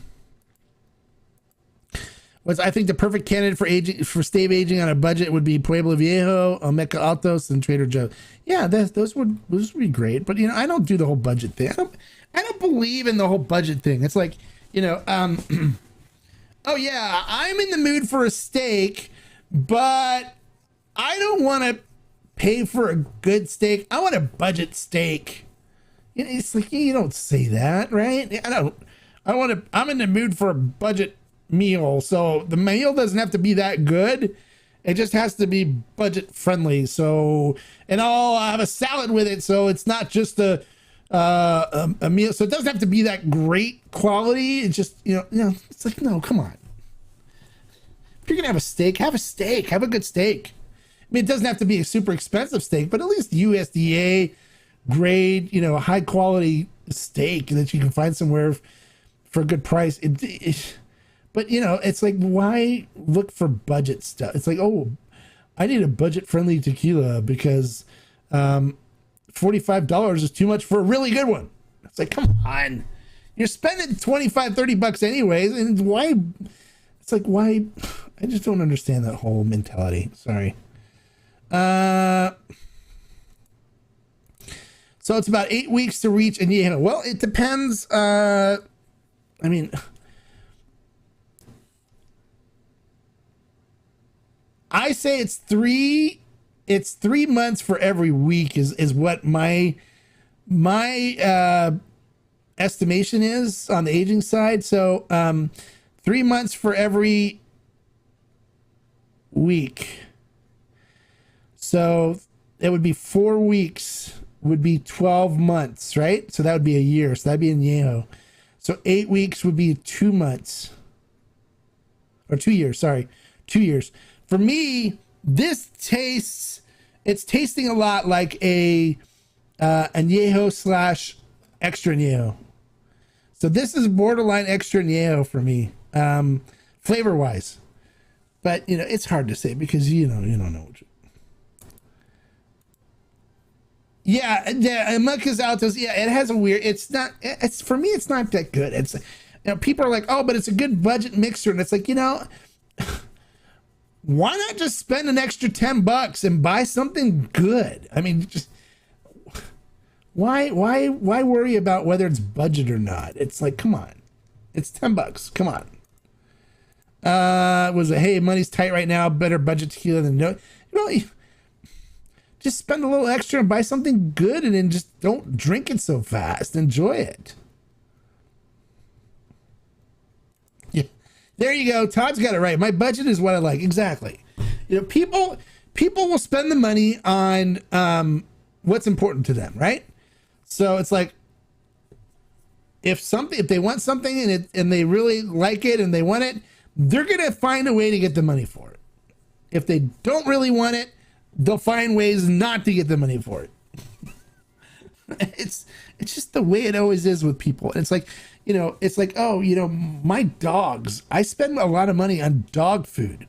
I think the perfect candidate for stave aging on a budget would be Pueblo Viejo, Olmeca Altos, and Trader Joe's. Yeah, those would be great. But I don't do the whole budget thing. I don't believe in the whole budget thing. It's like, oh yeah, I'm in the mood for a steak, but I don't want to pay for a good steak. I want a budget steak. It's like, you don't say that, right? I'm in the mood for a budget meal, so the meal doesn't have to be that good. It just has to be budget friendly. So, and I'll have a salad with it, so it's not just a meal. So it doesn't have to be that great quality. It's just it's like, no, come on. If you're gonna have a steak, have a good steak. mean, it doesn't have to be a super expensive steak, but at least USDA grade, you know, a high quality steak that you can find somewhere for a good price. But you know, it's like, why look for budget stuff? It's like, oh, I need a budget friendly tequila because $45 is too much for a really good one. It's like, come on, you're spending $25-$30 anyways, and why? It's like, why? I just don't understand that whole mentality. Sorry. So it's about 8 weeks to reach añejo. Well, it depends. I mean, I say it's 3 months for every week is what my estimation is on the aging side. So 3 months for every week. So it would be 4 weeks would be 12 months, right? So that would be a year. So that'd be añejo. So 8 weeks would be 2 months. Or 2 years, sorry. 2 years. For me, this it's tasting a lot like a añejo / extra añejo. So this is borderline extra añejo for me, flavor wise. But you know, it's hard to say because you don't know. Yeah, Mucus Altos. Yeah, it has a weird. It's for me. It's not that good. It's, you know, people are like, oh, but it's a good budget mixer, and it's like, you know, why not just spend an extra $10 and buy something good? I mean, just why worry about whether it's budget or not? It's like, come on, it's $10. Come on. Was it, hey, money's tight right now, better budget tequila than no. You know, just spend a little extra and buy something good, and then just don't drink it so fast. Enjoy it. Yeah, there you go. Todd's got it right. My budget is what I like. Exactly. You know, people will spend the money on what's important to them, right? So it's like, if they want something and they really like it and they want it, they're gonna find a way to get the money for it. If they don't really want it, they'll find ways not to get the money for it. It's just the way it always is with people. And it's like, you know, it's like, oh, you know, my dogs, I spend a lot of money on dog food.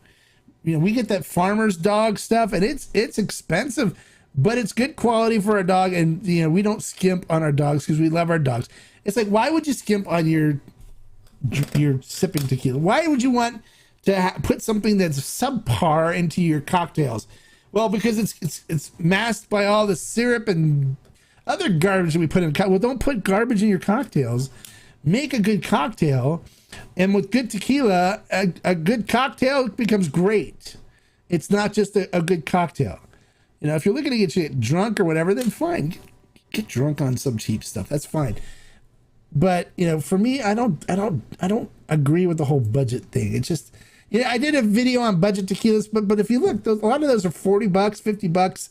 You know, we get that farmer's dog stuff, and it's expensive, but it's good quality for a dog. And, you know, we don't skimp on our dogs because we love our dogs. It's like, why would you skimp on your sipping tequila? Why would you want to put something that's subpar into your cocktails? Well, because it's masked by all the syrup and other garbage that we put in. Well, don't put garbage in your cocktails. Make a good cocktail, and with good tequila, a good cocktail becomes great. It's not just a good cocktail. You know, if you're looking to get drunk or whatever, then fine, get drunk on some cheap stuff. That's fine. But you know, for me, I don't agree with the whole budget thing. It's just. Yeah, I did a video on budget tequilas, but if you look, a lot of those are $40, $50,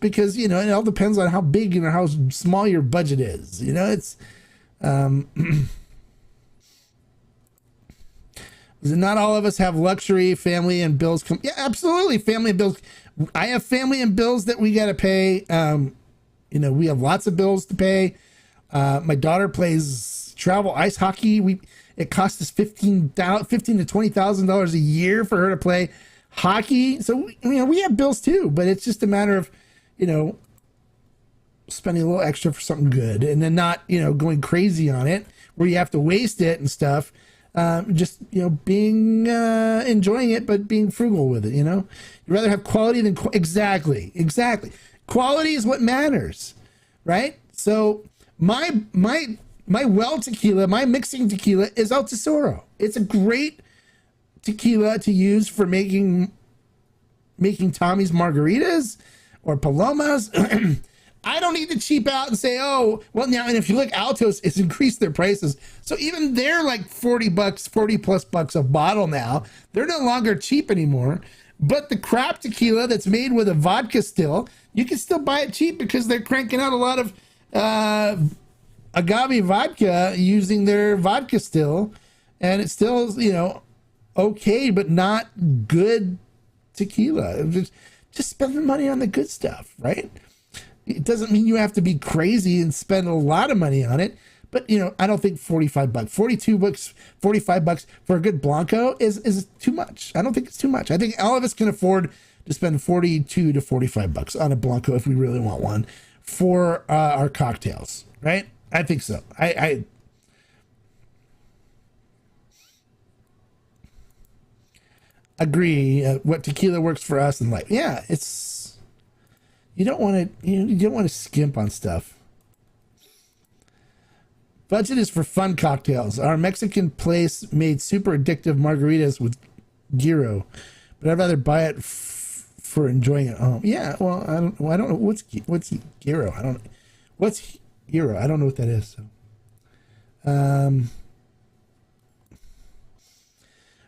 because you know, it all depends on how big and how small your budget is. You know, it's not all of us have luxury, family, and bills. Yeah, absolutely, family and bills. I have family and bills that we got to pay. You know, we have lots of bills to pay. My daughter plays travel ice hockey. It costs us $15,000 to $20,000 a year for her to play hockey. So, you know, we have bills too, but it's just a matter of, you know, spending a little extra for something good, and then not, you know, going crazy on it where you have to waste it and stuff. Just, you know, being enjoying it, but being frugal with it. You know, you'd rather have quality than exactly. Quality is what matters, right? So my well tequila, my mixing tequila is El Tesoro. It's a great tequila to use for making Tommy's margaritas or palomas. I don't need to cheap out and say, oh, well, now, and if you look, Altos has increased their prices. So even they're like $40+ a bottle now. They're no longer cheap anymore. But the crap tequila that's made with a vodka still, you can still buy it cheap because they're cranking out a lot of agave vodka using their vodka still, and it's still, you know, okay, but not good tequila. just spend the money on the good stuff, right? It doesn't mean you have to be crazy and spend a lot of money on it. But, you know, I don't think 45 bucks, 42 bucks, 45 bucks for a good Blanco is too much. I don't think it's too much. I think all of us can afford to spend 42 to 45 bucks on a Blanco if we really want one for our cocktails, right? I think so. I agree. What tequila works for us in life. Yeah, it's, you don't want to skimp on stuff. Budget is for fun cocktails. Our Mexican place made super addictive margaritas with gyro, but I'd rather buy it for enjoying it at home. Yeah, well, I don't know what's gyro. What's gyro? I don't know what that is.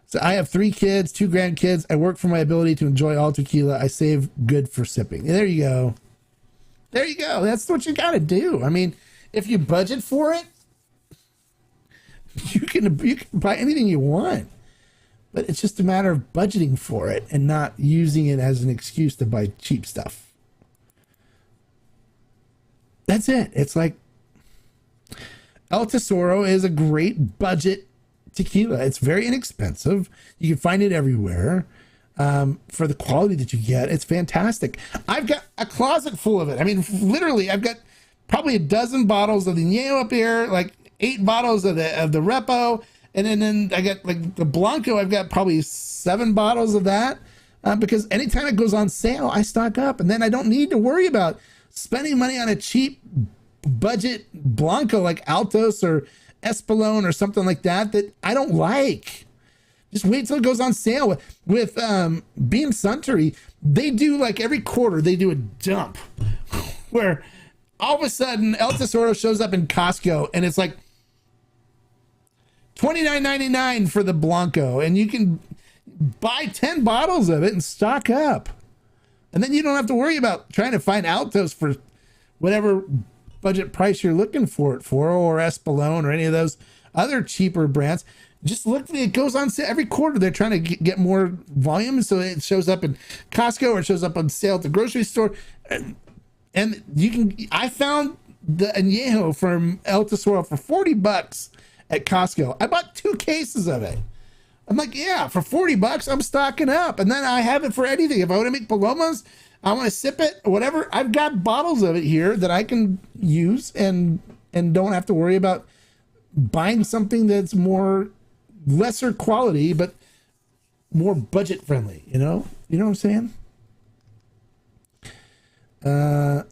So I have 3 kids, 2 grandkids. I work for my ability to enjoy all tequila. I save good for sipping. There you go. There you go. That's what you got to do. I mean, if you budget for it, you can buy anything you want, but it's just a matter of budgeting for it and not using it as an excuse to buy cheap stuff. That's it. It's like El Tesoro is a great budget tequila. It's very inexpensive. You can find it everywhere. For the quality that you get, it's fantastic. I've got a closet full of it. I mean, literally, I've got probably a dozen bottles of the Añejo up here, like 8 bottles of the Repo, and then I got like the Blanco. I've got probably 7 bottles of that because anytime it goes on sale, I stock up, and then I don't need to worry about spending money on a cheap budget Blanco like Altos or Espolón or something like that I don't like. Just wait till it goes on sale. With Beam Suntory, they do like every quarter, they do a dump where all of a sudden El Tesoro shows up in Costco and it's like $29.99 for the Blanco, and you can buy 10 bottles of it and stock up. And then you don't have to worry about trying to find Altos for whatever budget price you're looking for it for, or Espolón or any of those other cheaper brands. Just look, it goes on sale every quarter. They're trying to get more volume, so it shows up in Costco or it shows up on sale at the grocery store. And you can, I found the Añejo from El Tesoro for 40 bucks at Costco. I bought 2 cases of it. I'm like, yeah, for 40 bucks, I'm stocking up. And then I have it for anything. If I want to make palomas, I want to sip it, whatever. I've got bottles of it here that I can use and don't have to worry about buying something that's lesser quality, but more budget friendly, you know what I'm saying? Yeah,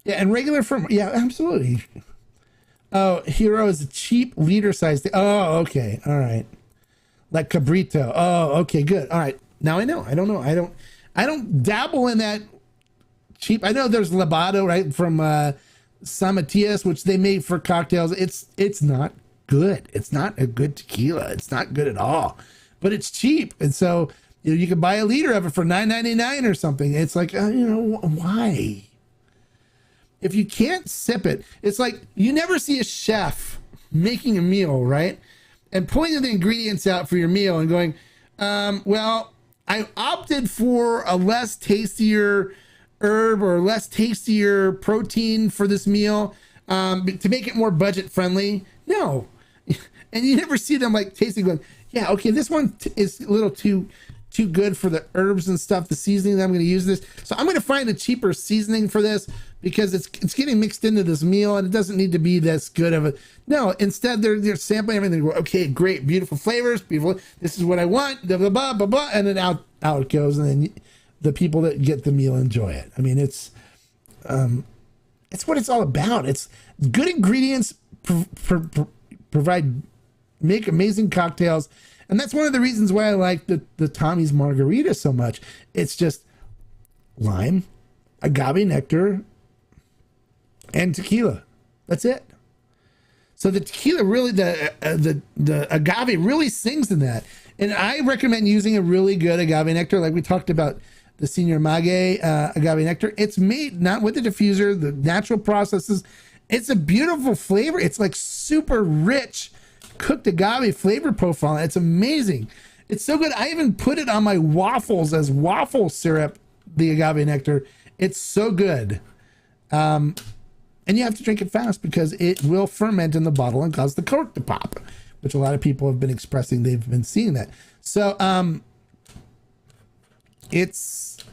and regular firm, yeah, absolutely. Oh, Hero is a cheap liter size. Oh, okay, all right. Like Cabrito. Oh, okay, good. All right, now I know. I don't know. I don't dabble in that cheap. I know there's Labato, right, from San Matias, which they made for cocktails. It's not good. It's not a good tequila. It's not good at all, but it's cheap, and so you can buy a liter of it for $9.99 or something. It's like, why? If you can't sip it, it's like you never see a chef making a meal, right? And pulling the ingredients out for your meal and going, well, I opted for a less tastier herb or less tastier protein for this meal to make it more budget friendly. No. And you never see them like tasting going, yeah, okay, this one is a little too good for the herbs and stuff, the seasoning that I'm going to use this. So I'm going to find a cheaper seasoning for this because it's getting mixed into this meal and it doesn't need to be this good of a, no, instead they're sampling everything. Okay, great, beautiful flavors, beautiful. This is what I want, blah, blah, blah, blah, blah. And then out it goes. And then the people that get the meal enjoy it. I mean, it's what it's all about. It's good ingredients make amazing cocktails. And that's one of the reasons why I like the Tommy's Margarita so much. It's just lime, agave nectar, and tequila. That's it. So the tequila really, the agave really sings in that. And I recommend using a really good agave nectar, like we talked about the Señor Maguey agave nectar. It's made not with the diffuser, the natural processes. It's a beautiful flavor. It's like super rich cooked agave flavor profile. It's amazing. It's so good. I even put it on my waffles as waffle syrup, the agave nectar. It's so good. And you have to drink it fast because it will ferment in the bottle and cause the cork to pop, which a lot of people have been expressing they've been seeing that. So it's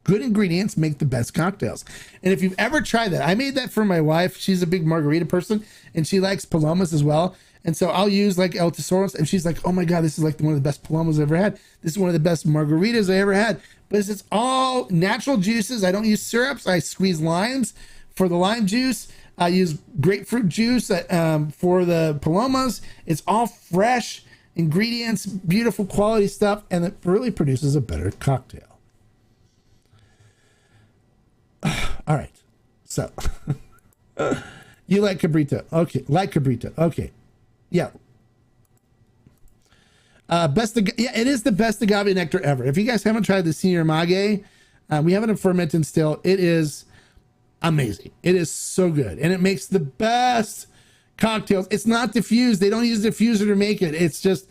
good ingredients make the best cocktails. And if you've ever tried that, I made that for my wife. She's a big margarita person and she likes palomas as well. And so I'll use like El Tesoros, and she's like, oh my God, this is like one of the best palomas I've ever had. This is one of the best margaritas I ever had. But it's all natural juices. I don't use syrups. I squeeze limes for the lime juice. I use grapefruit juice for the palomas. It's all fresh ingredients, beautiful quality stuff, and it really produces a better cocktail. All right. So you like Cabrito. Okay. Like Cabrito. Okay. Yeah. It is the best agave nectar ever. If you guys haven't tried the Senior Mage, we have it in fermented still. It is amazing. It is so good. And it makes the best cocktails. It's not diffused. They don't use diffuser to make it. It's just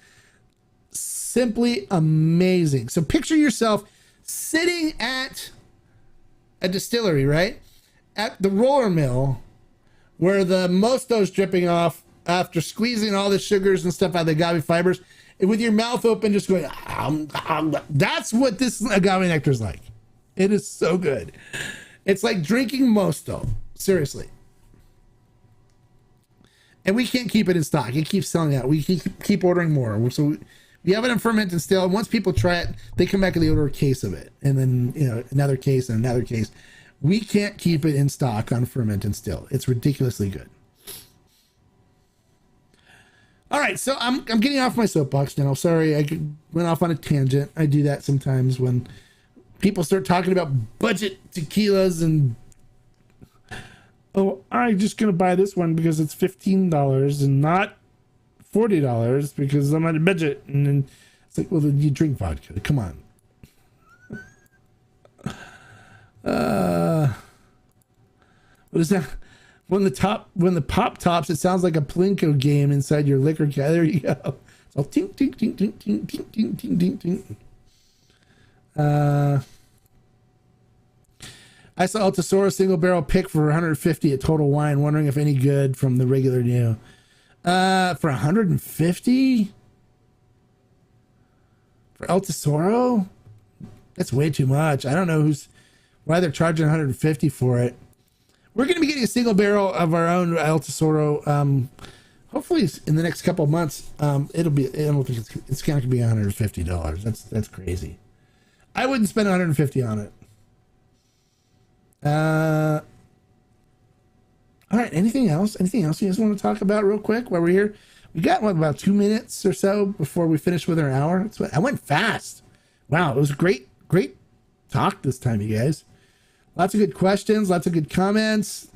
simply amazing. So picture yourself sitting at a distillery, right? At the roller mill where the mosto's dripping off after squeezing all the sugars and stuff out of the agave fibers, and with your mouth open, just going, that's what this agave nectar is like. It is so good. It's like drinking Mosto, seriously. And we can't keep it in stock. It keeps selling out. We keep ordering more. So we have it in fermented still. And once people try it, they come back and they order a case of it. And then, another case and another case. We can't keep it in stock on fermented still. It's ridiculously good. All right, so I'm getting off my soapbox now. Sorry, I went off on a tangent. I do that sometimes when people start talking about budget tequilas and, oh, I'm just going to buy this one because it's $15 and not $40 because I'm on a budget. And then it's like, well, then you drink vodka. Come on. What is that? When the pop tops, it sounds like a Plinko game inside your liquor can. There you go. So tink tink tink tink tink tink tink tink tink tink. I saw El Tesoro single barrel pick for 150 at Total Wine. Wondering if any good from the regular new. For 150 for El Tesoro, that's way too much. I don't know why they're charging 150 for it. We're going to be getting a single barrel of our own El Tesoro. Hopefully in the next couple of months. It'll be. I don't think it's going to be $150. That's crazy. I wouldn't spend 150 on it. All right. Anything else? Anything else you guys want to talk about real quick while we're here? We got about 2 minutes or so before we finish with our hour. I went fast. Wow, it was a great talk this time, you guys. Lots of good questions, lots of good comments.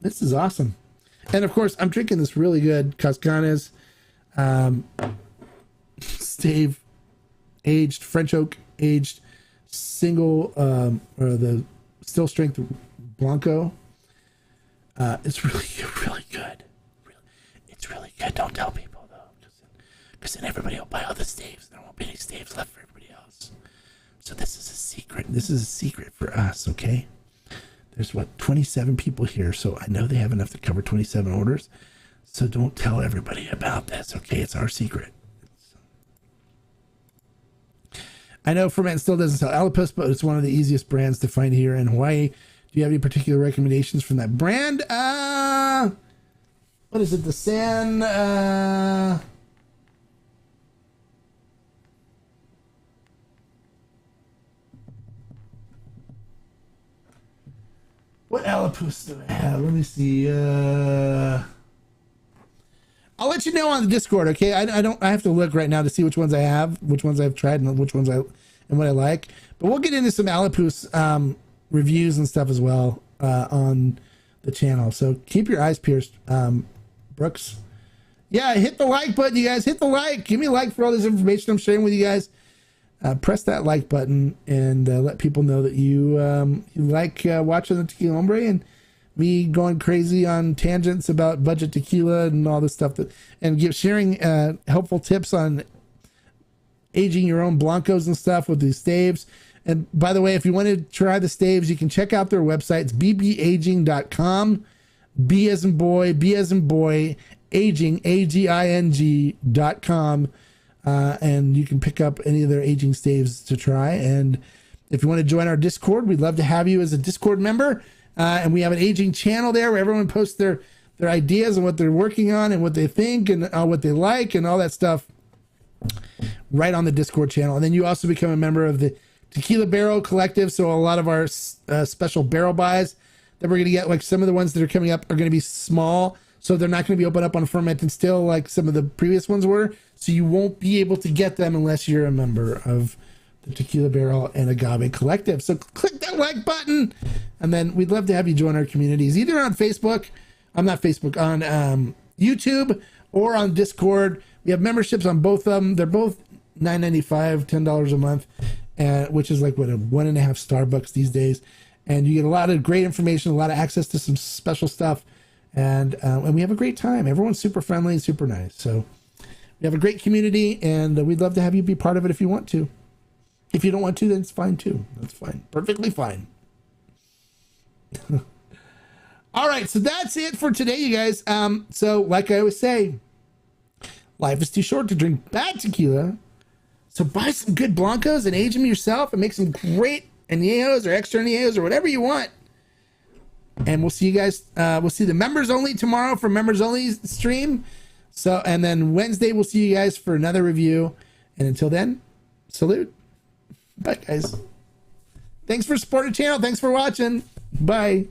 This is awesome. And of course, I'm drinking this really good Cascanes stave aged, French oak aged single, or the still strength Blanco. It's really good. It's really good. Don't tell people though, because then everybody will buy all the staves. There won't be any staves left for everybody else. So this is a secret. This is a secret for us, okay? There's 27 people here, so I know they have enough to cover 27 orders. So don't tell everybody about this, okay? It's our secret. I know Ferment still doesn't sell Alipus, but it's one of the easiest brands to find here in Hawaii. Do you have any particular recommendations from that brand? What is it? The San... What Alipus do I have? Let me see. I'll let you know on the Discord, okay? I have to look right now to see which ones I have, which ones I've tried, and which ones and what I like. But we'll get into some Alipus reviews and stuff as well on the channel. So keep your eyes pierced, Brooks. Yeah, hit the like button, you guys. Hit the like. Give me a like for all this information I'm sharing with you guys. Press that like button and let people know that you like watching the Tequila Hombre, and me going crazy on tangents about budget tequila and all this stuff and sharing helpful tips on aging your own Blancos and stuff with these staves. And by the way, if you want to try the staves, you can check out their website. It's bbaging.com. B as in boy, B as in boy, aging, AGING.com. And you can pick up any of their aging staves to try. And if you want to join our Discord, we'd love to have you as a Discord member. And we have an aging channel there where everyone posts their ideas and what they're working on and what they think and what they like and all that stuff right on the Discord channel. And then you also become a member of the Tequila Barrel Collective. So a lot of our special barrel buys that we're going to get, like some of the ones that are coming up, are going to be small. So they're not going to be opened up on fermented still like some of the previous ones were. So you won't be able to get them unless you're a member of the Tequila Barrel and Agave Collective. So click that like button. And then we'd love to have you join our communities, either on Facebook. I'm not Facebook, on YouTube or on Discord. We have memberships on both of them. They're both $9.95, $10 a month, which is like, what, a 1.5 Starbucks these days. And you get a lot of great information, a lot of access to some special stuff. And we have a great time. Everyone's super friendly and super nice. So we have a great community, and we'd love to have you be part of it if you want to. If you don't want to, then it's fine too. That's fine. Perfectly fine. All right. So that's it for today, you guys. So like I always say, life is too short to drink bad tequila. So buy some good Blancos and age them yourself and make some great añejos or extra añejos or whatever you want. And we'll see you guys. We'll see the members only tomorrow for members only stream. So, and then Wednesday, we'll see you guys for another review. And until then, salute. Bye, guys. Thanks for supporting the channel. Thanks for watching. Bye.